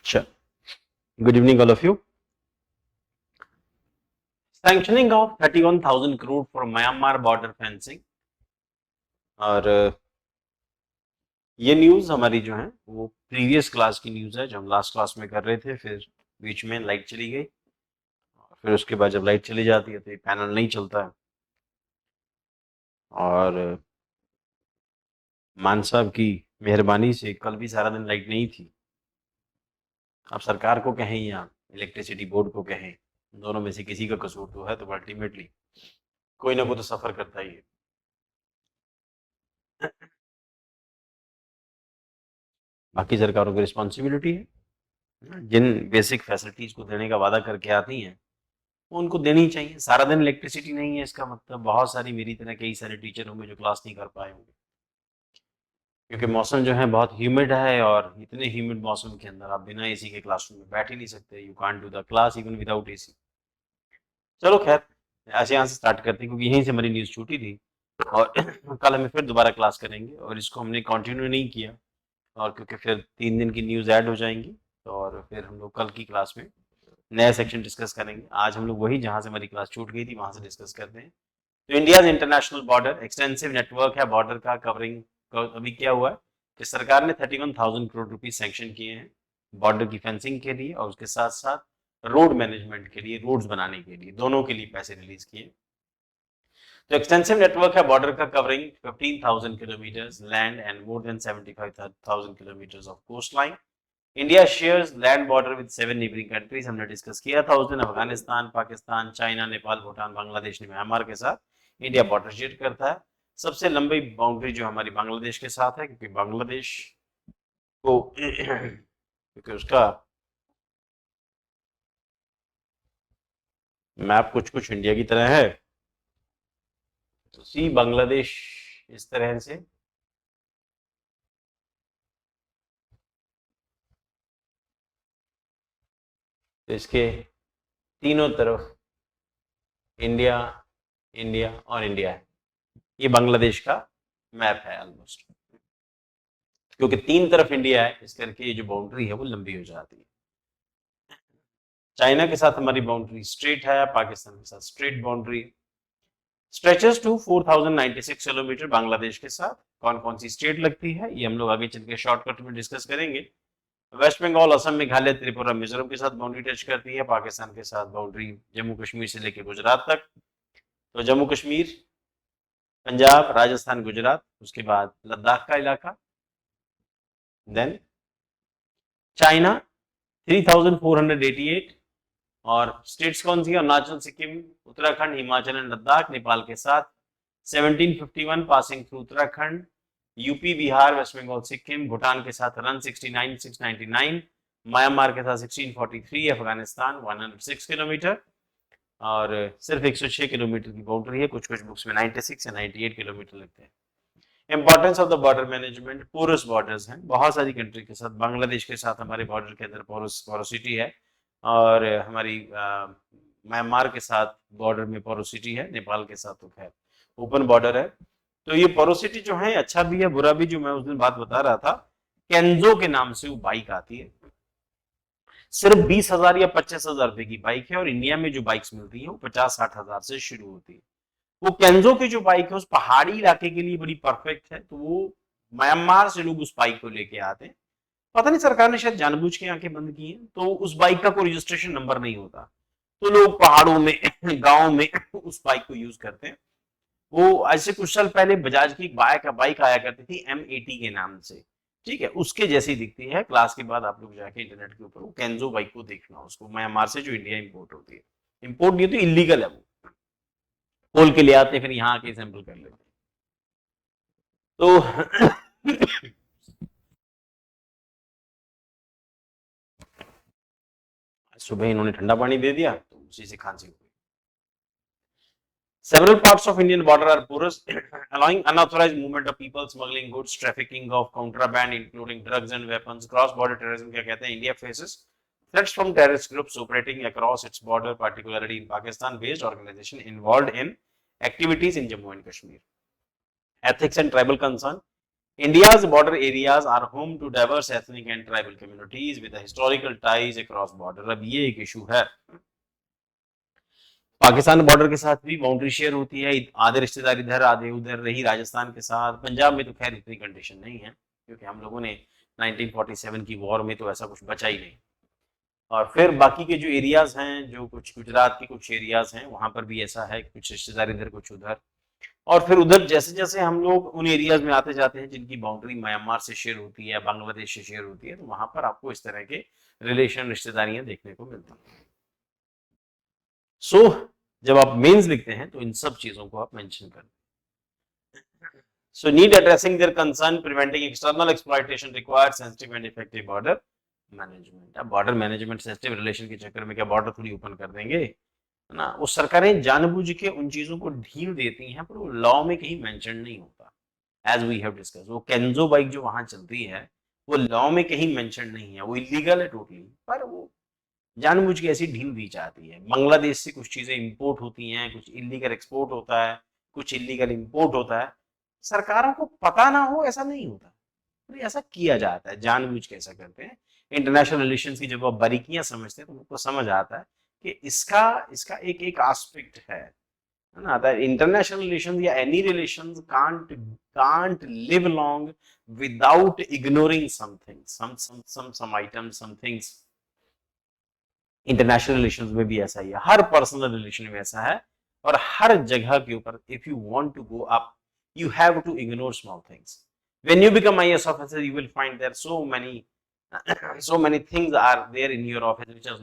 Sure. Good evening, all of you. Sanctioning of 31,000 crore for Myanmar border fencing. और ये news हमारी जो है वो प्रीवियस क्लास की न्यूज है जो हम लास्ट क्लास में कर रहे थे, फिर बीच में लाइट चली गई, फिर उसके बाद जब लाइट चली जाती है तो ये पैनल नहीं चलता है। और मान साहब की मेहरबानी से कल भी सारा दिन लाइट नहीं थी। अब सरकार को कहें या इलेक्ट्रिसिटी बोर्ड को कहें, दोनों में से किसी का कसूर तो है, तो अल्टीमेटली कोई ना कोई तो सफर करता ही है। बाकी सरकारों की रिस्पॉन्सिबिलिटी है, जिन बेसिक फैसिलिटीज को देने का वादा करके आती हैं वो उनको देनी चाहिए। सारा दिन इलेक्ट्रिसिटी नहीं है इसका मतलब बहुत सारी मेरी तरह कई सारे टीचर होंगे जो क्लास नहीं कर पाए होंगे, क्योंकि मौसम जो है बहुत ह्यूमिड है, और इतने ह्यूमिड मौसम के अंदर आप बिना एसी के क्लासरूम में बैठ ही नहीं सकते। You can't do the class even without AC. चलो खैर, ऐसे यहाँ से स्टार्ट करते हैं क्योंकि यहीं से हमारी न्यूज़ छूटी थी, और कल हमें फिर दोबारा क्लास करेंगे, और इसको हमने कंटिन्यू नहीं किया, और क्योंकि फिर 3 दिन की न्यूज़ ऐड हो जाएंगी, और फिर हम लोग कल की क्लास में नया सेक्शन डिस्कस करेंगे। आज हम लोग वही जहाँ से हमारी क्लास छूट गई थी वहाँ से डिस्कस करते हैं। तो India international border extensive network है बॉर्डर का कवरिंग। अभी क्या हुआ है कि सरकार ने 31,000 करोड़ रुपीस सैंक्शन किए हैं बॉर्डर की फेंसिंग के लिए, और उसके साथ साथ रोड मैनेजमेंट के लिए, रोड्स बनाने के लिए, दोनों के लिए पैसे रिलीज किए। तो एक्सटेंसिव नेटवर्क है बॉर्डर का covering 15,000 kilometres land and more than 75,000 kilometres of coast line. India shares land border with 7 neighbouring countries, हमने डिस्कस किया था उस दिन। अफगानिस्तान, पाकिस्तान, चाइना, नेपाल, भूटान, बांग्लादेश, म्यांमार के साथ इंडिया बॉर्डर शेयर करता है। सबसे लंबी बाउंड्री जो हमारी बांग्लादेश के साथ है, क्योंकि बांग्लादेश को क्योंकि उसका मैप कुछ कुछ इंडिया की तरह है, तो सी बांग्लादेश इस तरह से तो इसके तीनों तरफ इंडिया, इंडिया और इंडिया है। ये बांग्लादेश का मैप है ऑलमोस्ट, क्योंकि 3 तरफ इंडिया है इस करके ये जो बाउंड्री है वो लंबी हो जाती है। चाइना के साथ हमारी बाउंड्री स्ट्रेट है, पाकिस्तान के साथ straight boundary stretches to 4096 kilometre Bangladesh के साथ। कौन कौन सी स्टेट लगती है ये हम लोग आगे चल के शॉर्टकट में डिस्कस करेंगे। वेस्ट बंगाल, असम, मेघालय, त्रिपुरा, मिजोरम के साथ बाउंड्री टच करती है। पाकिस्तान के साथ बाउंड्री जम्मू कश्मीर से लेकर गुजरात तक। तो जम्मू कश्मीर, पंजाब, राजस्थान, गुजरात, उसके बाद लद्दाख का इलाका, देन चाइना 3488, और स्टेट्स कौन सी है? अरुणाचल, सिक्किम, उत्तराखंड, हिमाचल एंड लद्दाख। नेपाल के साथ 1751 passing through Uttarakhand, UP, Bihar, West Bengal, Sikkim. Bhutan के साथ रन 69699, म्यांमार के साथ 1643, अफगानिस्तान 106 किलोमीटर, और सिर्फ 106 किलोमीटर की बाउंड्री है। कुछ कुछ बुक्स में 96 या 98 किलोमीटर लगते हैं। Importance of the border management, porous borders हैं बहुत सारी कंट्री के साथ। बांग्लादेश के साथ हमारे बॉर्डर के अंदर पोरोसिटी है, और हमारी म्यांमार के साथ बॉर्डर में पोरोसिटी है। नेपाल के साथ तो खैर ओपन बॉर्डर है। तो ये पोरोसिटी जो है अच्छा भी है बुरा भी। जो मैं उस दिन बात बता रहा था, केंजो के नाम से वो बाइक आती है, सिर्फ 20,000 या 25,000 रुपए की बाइक है, और इंडिया में जो बाइक्स मिलती है वो 50-60 हजार से शुरू होती है। वो केंजो की जो बाइक है उस पहाड़ी इलाके के लिए बड़ी परफेक्ट है, तो वो म्यांमार से लोग उस बाइक को लेके आते हैं। पता नहीं सरकार ने शायद जानबूझ के आंखें बंद की हैं, तो उस बाइक का कोई रजिस्ट्रेशन नंबर नहीं होता, तो लोग पहाड़ों में गांव में उस बाइक को यूज करते हैं। वो आज से कुछ साल पहले बजाज की बाइक आया करती थी M80 के नाम से, ठीक है, उसके जैसी दिखती है। क्लास के बाद आप लोग जाके इंटरनेट के ऊपर वो केंजो बाइक को देखना, उसको म्यांमार से जो इंडिया इंपोर्ट होती है। इंपोर्ट नहीं तो इलीगल है, वो खोल के ले आते हैं फिर यहाँ आके सैंपल कर लेते हैं। तो सुबह इन्होंने ठंडा पानी दे दिया तो उसी से खांसी हो गई। Several parts of Indian border are porous, allowing unauthorized movement of people, smuggling goods, trafficking of contraband, including drugs and weapons. Cross-border terrorism क्या कहते हैं? India faces threats from terrorist groups operating across its border, particularly in Pakistan-based organization involved in activities in Jammu and Kashmir. ethics and tribal concern. India's border areas are home to diverse ethnic and tribal communities with historical ties across border. अब ये एक issue है, Pakistan border के साथ भी boundary share होती है, आधे रिश्तेदार इधर आधे उधर, रही राजस्थान के साथ। पंजाब में तो खैर इतनी कंडीशन नहीं है क्योंकि हम लोगों ने 1947 की वॉर में तो ऐसा कुछ बचा ही नहीं। और फिर बाकी के जो एरियाज हैं, जो कुछ गुजरात के कुछ एरियाज हैं, वहां पर भी ऐसा है, कुछ रिश्तेदार इधर कुछ उधर। और फिर उधर जैसे जैसे हम लोग उन एरियाज में आते जाते हैं जिनकी बाउंड्री म्यांमार से शेयर होती है, बांग्लादेश से शेयर होती है, तो वहां पर आपको इस तरह के रिलेशन, रिश्तेदारियां देखने को मिलती हैं। सो जब आप मेंस लिखते हैं तो इन सब चीजों को आप मेंशन कर दें। So need addressing their concern, preventing external exploitation requires sensitive and effective border management. अब बॉर्डर मैनेजमेंट सेंसिटिव रिलेशन के चक्कर में क्या बॉर्डर थोड़ी ओपन कर देंगे, है ना। वो सरकारें जानबूझ के उन चीजों को ढील देती हैं, पर वो लॉ में कहीं मेंशन नहीं होता। एज वी हैव डिस्कस, वो केंजो बाइक जो वहां चलती है वो लॉ में कहीं मेंशन नहीं है, वो इलीगल है टोटली, पर वो जानबूझ के ऐसी ढील दी जाती है। बांग्लादेश से कुछ चीजें इंपोर्ट होती हैं, कुछ इलीगल एक्सपोर्ट होता है, कुछ इलीगल इंपोर्ट होता है, सरकारों को पता ना हो ऐसा नहीं होता, तो ऐसा किया जाता है, जानबूझ के ऐसा करते हैं। इंटरनेशनल रिलेशंस की जब आप बारीकियां समझते हैं तो उनको समझ आता है कि इसका इसका एक एक एस्पेक्ट है ना, दैट इंटरनेशनल रिलेशंस या any relations can't live long without ignoring something, some items, some things. International relations में भी ऐसा ही है, हर पर्सनल रिलेशन में ऐसा है, और हर जगह के ऊपर if you want to go up you have to ignore small things. When you become IAS officer you will find there so many things are there in your office which is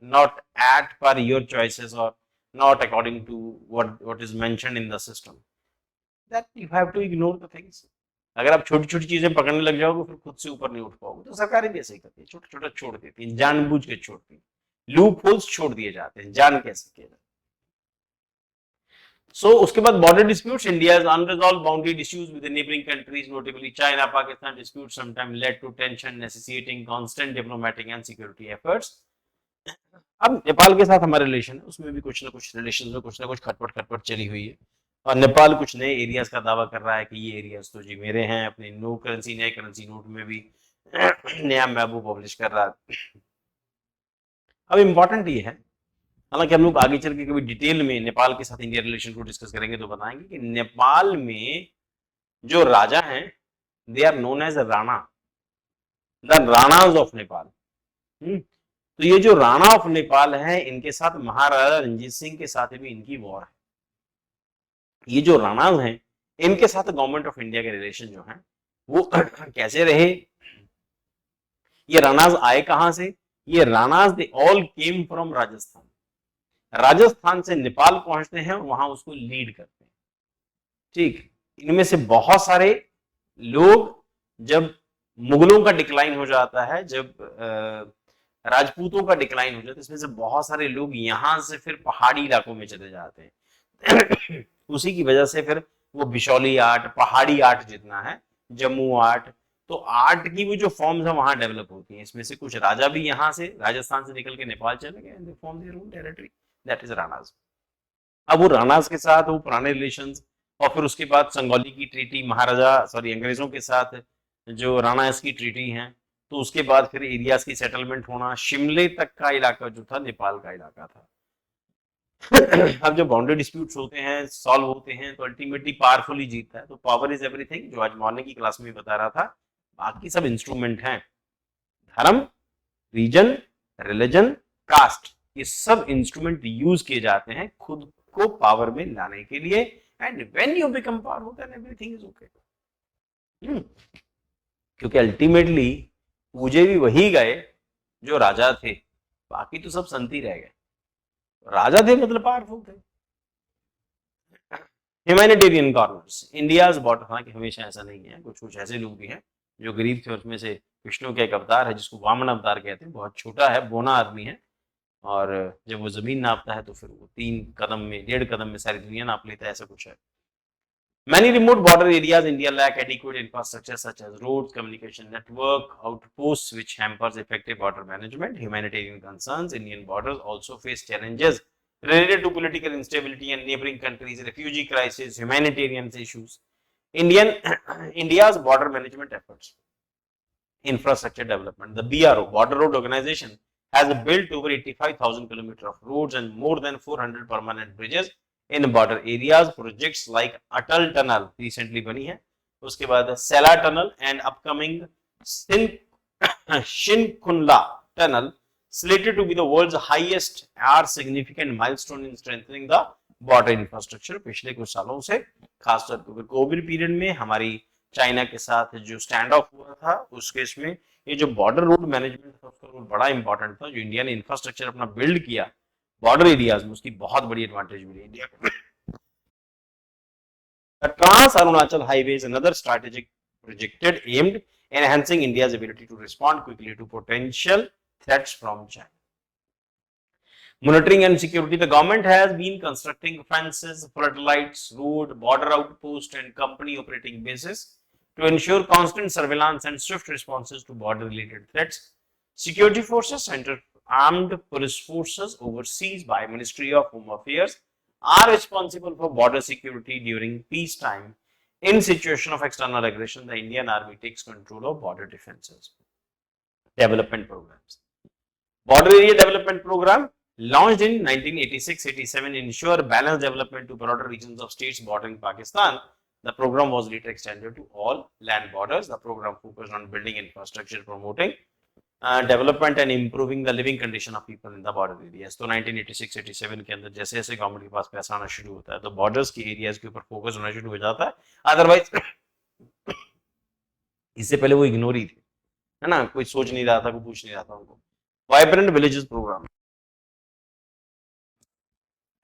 not at per your choices or not according to what is mentioned in the system, that you have to ignore the things. अगर आप छोटी छोटी चीजें पकड़ने लग जाओगे फिर खुद से ऊपर नहीं उठ पाओगे। तो सरकारें भी ऐसे ही करती है, छोटा छोटा छोड़ देती है, जानबूझ के छोड़ती है, लूप होल्स छोड़ दिए जाते हैं, जान कैसे किया जाए। So, उसके बाद border disputes, India's unresolved boundary issues with the neighboring countries, notably China, Pakistan disputes sometimes led to tension, necessitating constant diplomatic and security efforts. अब नेपाल के साथ हमारा रिलेशन है, उसमें भी कुछ ना कुछ रिलेशन में कुछ ना कुछ खटपट चली हुई है, और नेपाल कुछ नए एरियाज का दावा कर रहा है कि ये एरियाज तो जी मेरे हैं। अपने नए करेंसी नोट में भी नया मैबू पब्लिश कर रहा है। अब इम्पोर्टेंट ये है, हालांकि हम लोग आगे चल के कभी डिटेल में नेपाल के साथ इंडिया रिलेशन को डिस्कस करेंगे तो बताएंगे कि नेपाल में जो राजा हैं they are known as Rana, the Ranas of Nepal. तो ये जो राणा ऑफ नेपाल है, इनके साथ महाराजा रंजीत सिंह के साथ भी इनकी वॉर है। ये जो राणाज हैं इनके साथ गवर्नमेंट ऑफ इंडिया के रिलेशन जो हैं वो कैसे रहे, ये राणाज आए कहां से? ये Ranas they all came from Rajasthan, Rajasthan से नेपाल पहुंचते हैं, वहां उसको लीड करते हैं। ठीक, इनमें से बहुत सारे लोग, जब मुगलों का डिक्लाइन हो जाता है, जब राजपूतों का डिक्लाइन हो जाता है, इसमें से बहुत सारे लोग यहां से फिर पहाड़ी इलाकों में चले जाते हैं। उसी की वजह से फिर वो बिशौली आर्ट, पहाड़ी आर्ट जितना है, जम्मू आर्ट, तो आर्ट की वो जो फॉर्म्स है वहां डेवलप होती हैं। इसमें से कुछ राजा भी यहाँ से राजस्थान से निकल के नेपाल चले गए, they form their own territory, that is Ranas. अब वो राणाज के साथ वो पुराने रिलेशंस, और फिर उसके बाद संगौली की ट्रीटी, अंग्रेजों के साथ जो राणाज की ट्रीटी है, तो उसके बाद फिर एरियाज की सेटलमेंट होना, शिमले तक का इलाका जो था नेपाल का इलाका था। अब जब बाउंड्री डिस्प्यूट्स होते हैं, सॉल्व होते हैं, तो अल्टीमेटली पावरफुली जीतता है। तो पावर इज एवरीथिंग, जो आज मॉर्निंग की क्लास में बता रहा था, बाकी सब इंस्ट्रूमेंट हैं। धर्म, रीजन, रिलीजन, कास्ट, ये सब इंस्ट्रूमेंट यूज किए जाते हैं खुद को पावर में लाने के लिए। And when you become powerful than everything is okay, क्योंकि अल्टीमेटली पूजे भी वही गए जो राजा थे, बाकी तो सब संती रह गए। राजा थे मतलब पावरफुल थे। ह्यूमैनिटेरियन कॉर्नर्स, इंडियाज बॉर्डर, हालांकि हमेशा ऐसा नहीं है, कुछ कुछ ऐसे लोग भी हैं जो गरीब थे, उसमें से विष्णु का एक अवतार है जिसको वामन अवतार कहते हैं, बहुत छोटा है, बोना आदमी है, और जब वो जमीन नापता है तो फिर वो 1.5 कदम में सारी दुनिया नाप लेता है, ऐसा कुछ है। Many remote border areas India lack adequate infrastructure such as roads, communication network, outposts, which hampers effective border management. Humanitarian concerns, Indian borders also face challenges related to political instability and neighboring countries, refugee crisis, humanitarian issues. India's border management efforts, infrastructure development. The BRO, Border Road Organization, has built over 85,000 kilometers of roads and more than 400 permanent bridges in border areas. Projects like Atal Tunnel recently बनी है, उसके बाद Sela Tunnel and upcoming Shinkunla Tunnel, slated to be the world's highest, are significant milestone in strengthening the border infrastructure. पिछले कुछ सालों से खासतौर पर कोविड पीरियड में हमारी चाइना के साथ जो स्टैंड ऑफ हुआ था उस केस में ये जो बॉर्डर रोड मैनेजमेंट था उसका रोल बड़ा इंपॉर्टेंट था। जो इंडिया ने इंफ्रास्ट्रक्चर अपना बिल्ड किया बॉर्डर एरियाज में, उसकी बहुत बड़ी एडवांटेज मिली इंडिया को। The Trans-Arunachal Highway is another strategic projected aimed enhancing India's ability to respond quickly to potential threats from China. Monitoring and security. The government has been constructing fences, floodlights, road, border outposts, and company operating bases to ensure constant surveillance and swift responses to border-related threats. Security forces, Central Armed Police Forces overseas by Ministry of Home Affairs, are responsible for border security during peacetime. In situation of external aggression, the Indian Army takes control of border defenses. Development programs. Border Area Development Program, launched in 1986-87, ensure balanced development to broader regions of states bordering Pakistan. The program was later extended to all land borders. The program focused on building infrastructure, promoting development and improving the living condition of people in the border areas. तो 1986-87 के अंदर जैसे जैसे government के पास पैसा आना शुरू होता है तो बॉर्डर्स के एरियाज के ऊपर फोकस होना शुरू हो जाता है। अदरवाइज इससे पहले वो इग्नोर ही थे, है ना, कोई सोच नहीं रहा था, कोई पूछ नहीं रहा था उनको। Vibrant villages programme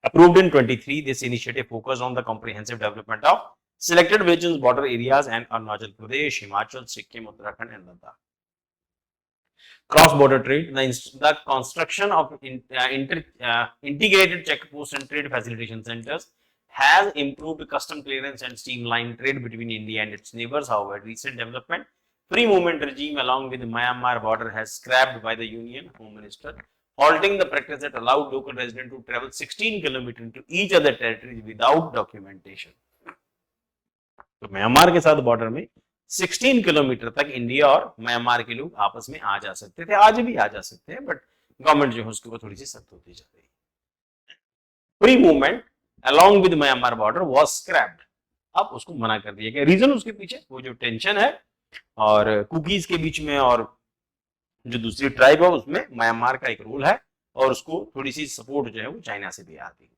approved in 23, this initiative focused on the comprehensive development of selected villages, border areas and Arunachal Pradesh, Himachal, Sikkim, Uttarakhand and Ladakh. Cross-border trade, the construction of integrated checkposts and trade facilitation centers has improved custom clearance and streamlined trade between India and its neighbors. However, recent development, free movement regime along with the Myanmar border has scrapped by the Union Home Minister, halting the practice that allowed local residents to travel 16 kilometers into each other territories without documentation. तो Myanmar के साथ border में 16 kilometre तक India और Myanmar के लोग आपस में आ जा सकते थे, आज भी आ जा सकते हैं, बट गवर्नमेंट जो है उसके ऊपर थोड़ी सी सख्त होती जा रही है। Free movement along with Myanmar border was scrapped, अब उसको मना कर दिया गया। रीजन उसके पीछे वो जो टेंशन है और कुकीज के बीच में और जो दूसरी ट्राइब है उसमें म्यांमार का एक रोल है और उसको थोड़ी सी सपोर्ट जो है वो चाइना से भी आती है।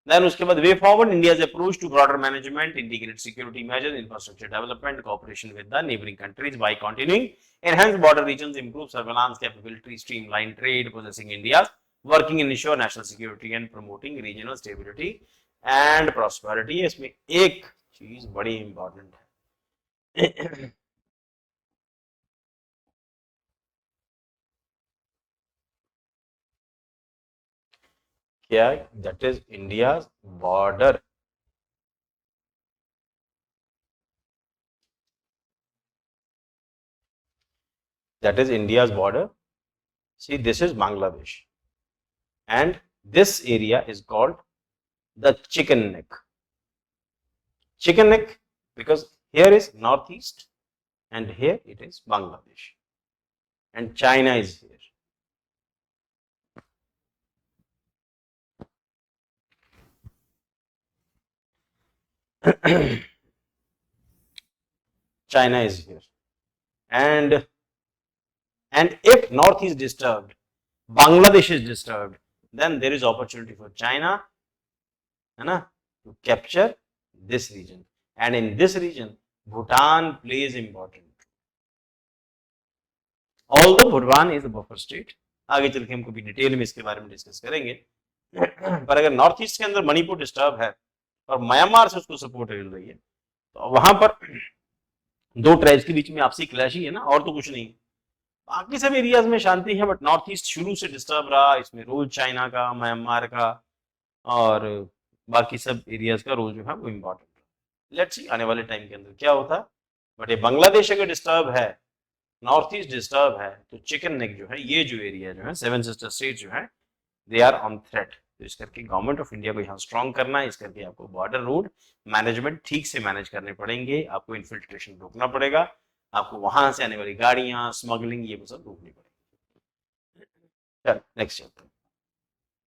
देन उसके बाद way forward India's approach to broader management, integrated security measures, infrastructure development, cooperation with the neighbouring countries by continuing enhance border regions, improve surveillance capability, streamline trade, possessing India's working in ensure national security and promoting regional stability and prosperity. इसमें एक चीज बड़ी important है क्या, that is India's border. That is India's border. See, this is Bangladesh and this area is called the chicken neck. Chicken neck because here is northeast and here it is Bangladesh and China is here. China is here and if north is disturbed, Bangladesh is disturbed, then there is opportunity for China to capture this region, and in this region Bhutan plays important. Although Bhutan is a buffer state, आगे चल के हम कभी detail में इसके बारे में discuss करेंगे, पर अगर नॉर्थ ईस्ट के अंदर मणिपुर डिस्टर्ब है और म्यांमार से उसको सपोर्ट मिल रही है तो वहां पर दो ट्राइब्स के बीच में आपसी क्लैश ही है ना, और तो कुछ नहीं। बाकी सब एरियाज में शांति है बट नॉर्थ ईस्ट शुरू से डिस्टर्ब रहा, इसमें रोल चाइना का, म्यांमार का और बाकी सब एरियाज का रोल जो है वो इम्पोर्टेंट है। लेट्स सी आने वाले टाइम के अंदर क्या होता है, बट ये बांग्लादेश अगर डिस्टर्ब है, नॉर्थ ईस्ट डिस्टर्ब है तो चिकन नेक जो है, ये जो एरिया जो है, सेवन सिस्टर स्टेट जो है, दे आर ऑन थ्रेट। तो इस करके गवर्नमेंट ऑफ इंडिया को यहाँ स्ट्रॉन्ग करना है, इस करके आपको बॉर्डर रोड मैनेजमेंट ठीक से मैनेज करने पड़ेंगे, आपको इन्फिल्ट्रेशन रोकना पड़ेगा, आपको वहां से आने वाली गाड़ियां, स्मगलिंग, ये सब रोकनी पड़ेगी। चल नेक्स्ट चैप्टर।